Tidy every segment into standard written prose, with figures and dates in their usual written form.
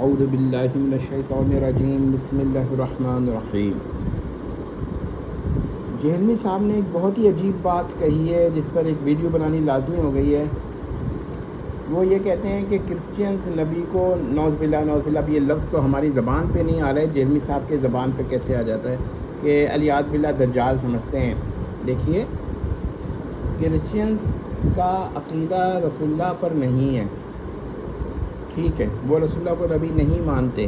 اعوذ باللہ من الشیطان الرجیم بسم اللہ الرحمن الرحیم۔ جہلمی صاحب نے ایک بہت ہی عجیب بات کہی ہے جس پر ایک ویڈیو بنانی لازمی ہو گئی ہے۔ وہ یہ کہتے ہیں کہ کرسچنز نبی کو نعوذ باللہ، اب یہ لفظ تو ہماری زبان پہ نہیں آ رہا ہے، جہلمی صاحب کے زبان پہ کیسے آ جاتا ہے کہ الیاذ باللہ دجال سمجھتے ہیں۔ دیکھیے، کرسچنز کا عقیدہ رسول اللہ پر نہیں ہے، ٹھیک ہے، وہ رسول اللہ کو نبی نہیں مانتے،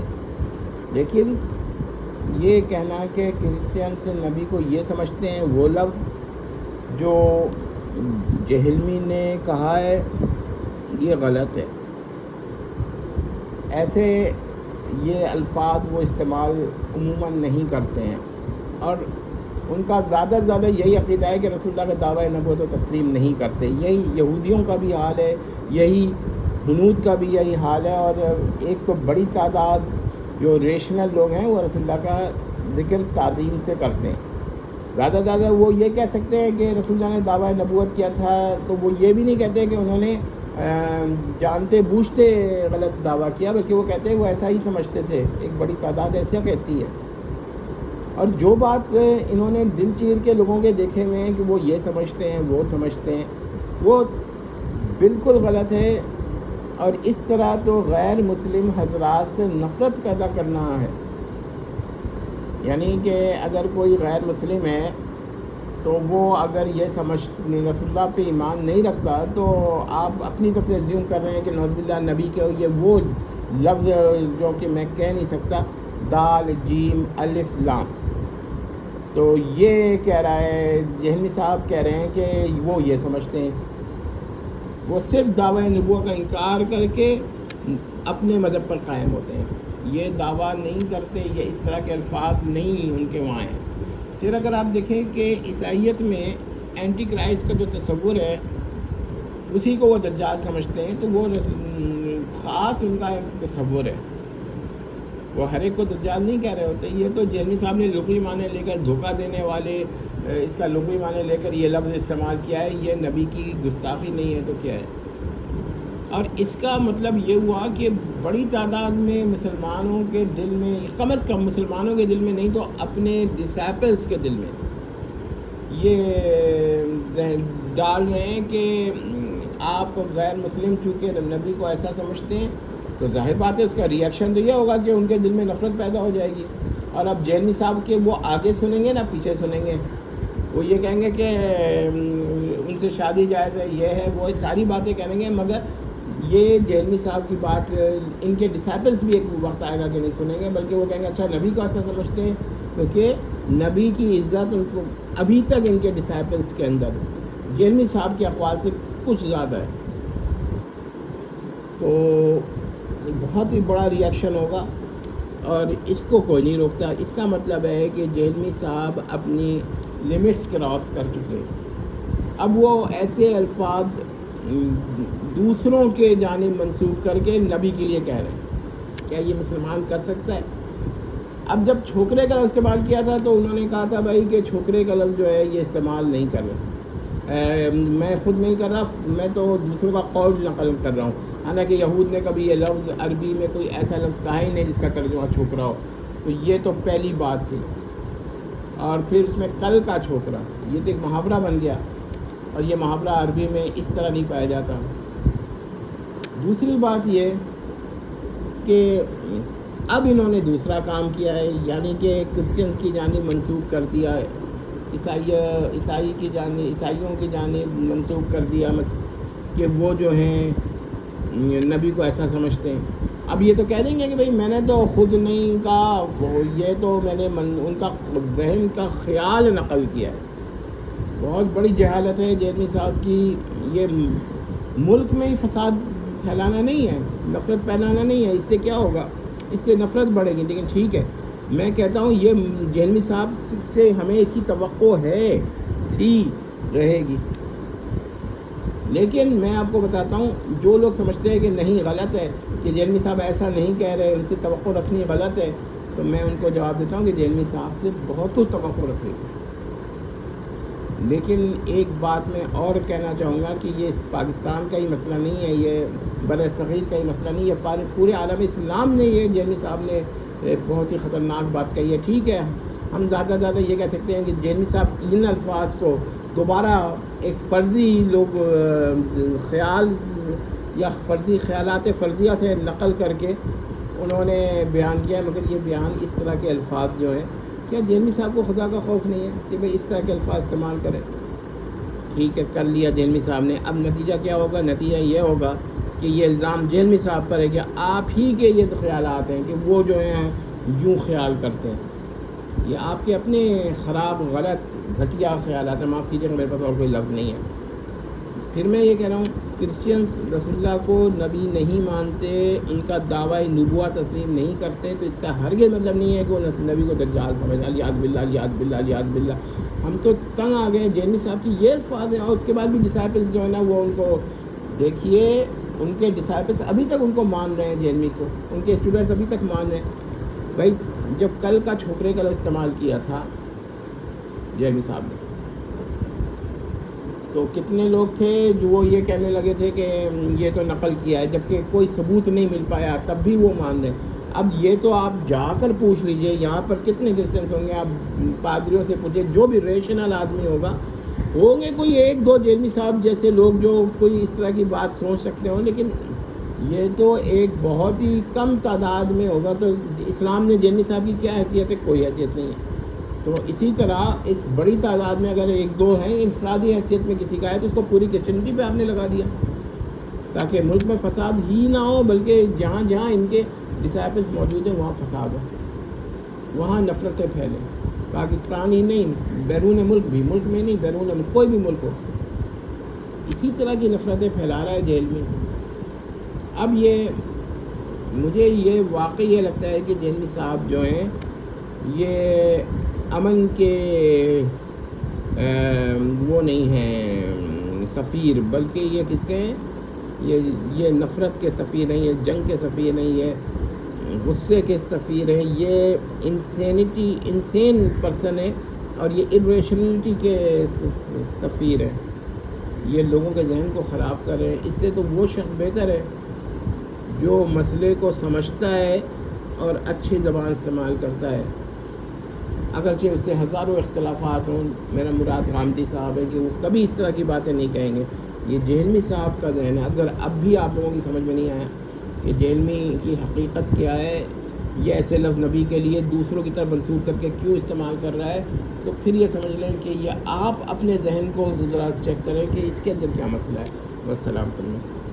لیکن یہ کہنا کہ کرسچنز نبی کو یہ سمجھتے ہیں، وہ لفظ جو جہلمی نے کہا ہے یہ غلط ہے۔ ایسے یہ الفاظ وہ استعمال عموماً نہیں کرتے ہیں، اور ان کا زیادہ سے زیادہ یہی عقیدہ ہے کہ رسول اللہ کا دعویٰ نبوت و تسلیم نہیں کرتے۔ یہی یہودیوں کا بھی حال ہے، یہی ہنود کا بھی یہی حال ہے، اور ایک تو بڑی تعداد جو ریشنل لوگ ہیں وہ رسول اللہ کا ذکر تعظیم سے کرتے ہیں۔ زیادہ زیادہ وہ یہ کہہ سکتے ہیں کہ رسول اللہ نے دعویٰ نبوت کیا تھا، تو وہ یہ بھی نہیں کہتے کہ انہوں نے جانتے بوجھتے غلط دعویٰ کیا، بلکہ وہ کہتے ہیں وہ ایسا ہی سمجھتے تھے، ایک بڑی تعداد ایسا کہتی ہے۔ اور جو بات انہوں نے دل چیر کے لوگوں کے دیکھے ہوئے ہیں کہ وہ یہ سمجھتے ہیں وہ سمجھتے ہیں، وہ بالکل غلط ہے۔ اور اس طرح تو غیر مسلم حضرات سے نفرت پیدا کرنا ہے، یعنی کہ اگر کوئی غیر مسلم ہے تو وہ اگر یہ سمجھ رسول اللہ پہ ایمان نہیں رکھتا، تو آپ اپنی طرف سے ایزیوم کر رہے ہیں کہ نعوذ باللہ نبی کے یہ وہ لفظ جو کہ میں کہہ نہیں سکتا، دال جیم الف لام، تو یہ کہہ رہا ہے جہلمی صاحب کہہ رہے ہیں کہ وہ یہ سمجھتے ہیں، وہ صرف دعویٰ نبوت کا انکار کر کے اپنے مذہب پر قائم ہوتے ہیں، یہ دعویٰ نہیں کرتے، یہ اس طرح کے الفاظ نہیں ان کے وہاں ہیں۔ پھر اگر آپ دیکھیں کہ عیسائیت میں اینٹی کرائسٹ کا جو تصور ہے اسی کو وہ دجال سمجھتے ہیں، تو وہ خاص ان کا ایک تصور ہے، وہ ہر ایک کو دجال نہیں کہہ رہے ہوتے۔ یہ تو جہلمی صاحب نے لغوی معنی لے کر دھوکہ دینے والے اس کا لغوی معنی لے کر یہ لفظ استعمال کیا ہے، یہ نبی کی گستاخی نہیں ہے تو کیا ہے؟ اور اس کا مطلب یہ ہوا کہ بڑی تعداد میں مسلمانوں کے دل میں، کم از کم مسلمانوں کے دل میں نہیں تو اپنے ڈسائپلز کے دل میں یہ ڈال رہے ہیں کہ آپ غیر مسلم چونکہ نبی کو ایسا سمجھتے ہیں، تو ظاہر بات ہے اس کا ریئیکشن تو یہ ہوگا کہ ان کے دل میں نفرت پیدا ہو جائے گی۔ اور اب جہلمی صاحب کے وہ آگے سنیں گے نہ پیچھے سنیں گے، وہ یہ کہیں گے کہ ان سے شادی جائز ہے، یہ ہے وہ ساری باتیں کہیں گے، مگر یہ جہلمی صاحب کی بات ان کے ڈسائپلز بھی ایک وقت آئے گا کہ نہیں سنیں گے، بلکہ وہ کہیں گے اچھا نبی کو ایسا سمجھتے ہیں، کیونکہ نبی کی عزت ان کو ابھی تک ان کے ڈسائپلز کے اندر جہلمی صاحب کے اقوال سے کچھ زیادہ ہے، تو بہت ہی بڑا ریئیکشن ہوگا اور اس کو کوئی نہیں روکتا۔ اس کا مطلب ہے کہ جہلمی صاحب اپنی لمٹس کراس کر چکے، اب وہ ایسے الفاظ دوسروں کے جانب منسوب کر کے نبی کے لیے کہہ رہے ہیں، کیا یہ مسلمان کر سکتا ہے؟ اب جب چھوکرے کا استعمال کیا تھا تو انہوں نے کہا تھا بھائی کہ چھوکرے کا لفظ جو ہے یہ استعمال نہیں کر رہے، میں خود نہیں کر رہا، میں تو دوسروں کا قول نقل کر رہا ہوں، حالانکہ یہود نے کبھی یہ لفظ عربی میں کوئی ایسا لفظ کہا ہی نہیں جس کا ترجمہ چھوکرا ہو، تو یہ تو پہلی بات تھی۔ اور پھر اس میں کل کا چھوکرا، یہ تو ایک محاورہ بن گیا، اور یہ محاورہ عربی میں اس طرح نہیں پایا جاتا۔ دوسری بات یہ کہ اب انہوں نے دوسرا کام کیا ہے، یعنی کہ کرسچنز کی جانب منسوب کر دیا، عیسائیوں کی جانب منسوب کر دیا کہ وہ جو ہیں نبی کو ایسا سمجھتے ہیں۔ اب یہ تو کہہ دیں گے کہ بھئی میں نے تو خود نہیں کہا، یہ تو میں نے ان کا ذہن کا خیال نقل کیا ہے۔ بہت بڑی جہالت ہے جہلمی صاحب کی، یہ ملک میں ہی فساد پھیلانا نہیں ہے، نفرت پھیلانا نہیں ہے، اس سے کیا ہوگا؟ اس سے نفرت بڑھے گی۔ لیکن ٹھیک ہے، میں کہتا ہوں یہ جہلمی صاحب سے ہمیں اس کی توقع ہے، تھی، رہے گی، لیکن میں آپ کو بتاتا ہوں جو لوگ سمجھتے ہیں کہ نہیں غلط ہے کہ جہلمی صاحب ایسا نہیں کہہ رہے، ان سے توقع رکھنی غلط ہے، تو میں ان کو جواب دیتا ہوں کہ جہلمی صاحب سے بہت کچھ توقع رکھے، لیکن ایک بات میں اور کہنا چاہوں گا کہ یہ پاکستان کا ہی مسئلہ نہیں ہے، یہ بر صغیر کا ہی مسئلہ نہیں ہے، پورے عالم اسلام نے یہ جیلمی صاحب نے بہت ہی خطرناک بات کہی ہے. ٹھیک ہے، ہم زیادہ یہ کہہ سکتے ہیں کہ جیلمی صاحب ان الفاظ کو دوبارہ ایک فرضی لوگ خیال یا فرضی خیالات فرضیہ سے نقل کر کے انہوں نے بیان کیا ہے، مگر یہ بیان اس طرح کے الفاظ جو ہیں، کیا جیلمی صاحب کو خدا کا خوف نہیں ہے کہ بھئی اس طرح کے الفاظ استعمال کریں؟ ٹھیک ہے، کر لیا جیلمی صاحب نے. اب نتیجہ کیا ہوگا؟ نتیجہ یہ ہوگا کہ یہ الزام جیلمی صاحب پر ہے کہ آپ ہی کے یہ خیالات ہیں کہ وہ جو ہیں یوں خیال کرتے ہیں. یہ آپ کے اپنے خراب، غلط، گھٹیا خیالات ہیں. معاف کیجیے کہ میرے پاس اور کوئی لفظ نہیں ہے. پھر میں یہ کہہ رہا ہوں، کرسچنس رسول اللہ کو نبی نہیں مانتے، ان کا دعوی نبوت تسلیم نہیں کرتے، تو اس کا ہرگز مطلب نہیں ہے کہ وہ نبی کو دجال سمجھ. الیاذ باللہ، الیاذ باللہ، الیاذ باللہ. ہم تو تنگ آ گئے. جیلمی صاحب کی یہ الفاظ ہیں، اور اس کے بعد بھی ڈسائپلس جو ہے نا وہ ان کو دیکھیے، ان کے ڈسائپلس ابھی تک ان کو مان رہے ہیں، جیلمی کو ان کے اسٹوڈنٹس ابھی تک مان رہے ہیں. بھائی جب کل کا چھوکرے کا لفظ استعمال کیا تھا جیلمی صاحب نے، تو کتنے لوگ تھے جو وہ یہ کہنے لگے تھے کہ یہ تو نقل کیا ہے، جبکہ کوئی ثبوت نہیں مل پایا، تب بھی وہ مان رہے ہیں. اب یہ تو آپ جا کر پوچھ لیجئے، یہاں پر کتنے کرسچنس ہوں گے، آپ پادریوں سے پوچھیں، جو بھی ریشنل آدمی ہوگا، ہوں گے کوئی ایک دو جیلمی صاحب جیسے لوگ جو کوئی اس طرح کی بات سوچ سکتے ہوں، لیکن یہ تو ایک بہت ہی کم تعداد میں ہوگا. تو اسلام نے جیلمی صاحب کی کیا حیثیت ہے؟ کوئی حیثیت نہیں ہے. تو اسی طرح اس بڑی تعداد میں اگر ایک دو ہیں انفرادی حیثیت میں کسی کا ہے، تو اس کو پوری کرسچنٹی پہ آپ نے لگا دیا، تاکہ ملک میں فساد ہی نہ ہو، بلکہ جہاں جہاں ان کے ڈسائپلس موجود ہیں وہاں فساد ہو، وہاں نفرتیں پھیلیں. پاکستان ہی نہیں، بیرون ملک بھی، ملک میں نہیں بیرون ملک، کوئی بھی ملک ہو، اسی طرح کی نفرتیں پھیلا رہا ہے جیل میں. اب یہ مجھے یہ واقعی یہ لگتا ہے کہ جیلمی صاحب جو ہیں یہ امن کے وہ نہیں ہیں سفیر، بلکہ یہ کس کے ہیں؟ یہ نفرت کے سفیر ہیں، یہ جنگ کے سفیر ہیں، یہ غصے کے سفیر ہیں، یہ انسین پرسن ہے، اور یہ ارریشنلٹی کے سفیر ہیں. یہ لوگوں کے ذہن کو خراب کر رہے ہیں. اس سے تو وہ شخص بہتر ہے جو مسئلے کو سمجھتا ہے اور اچھی زبان استعمال کرتا ہے، اگرچہ اس سے ہزاروں اختلافات ہوں. میرا مراد غامدی صاحب ہے کہ وہ کبھی اس طرح کی باتیں نہیں کہیں گے. یہ جیلمی صاحب کا ذہن ہے. اگر اب بھی آپ لوگوں کی سمجھ میں نہیں آیا کہ جیلمی کی حقیقت کیا ہے، یہ ایسے لفظ نبی کے لیے دوسروں کی طرف منسوب کر کے کیوں استعمال کر رہا ہے، تو پھر یہ سمجھ لیں کہ یہ آپ اپنے ذہن کو ذرا چیک کریں کہ اس کے اندر کیا مسئلہ ہے. والسلام علیکم.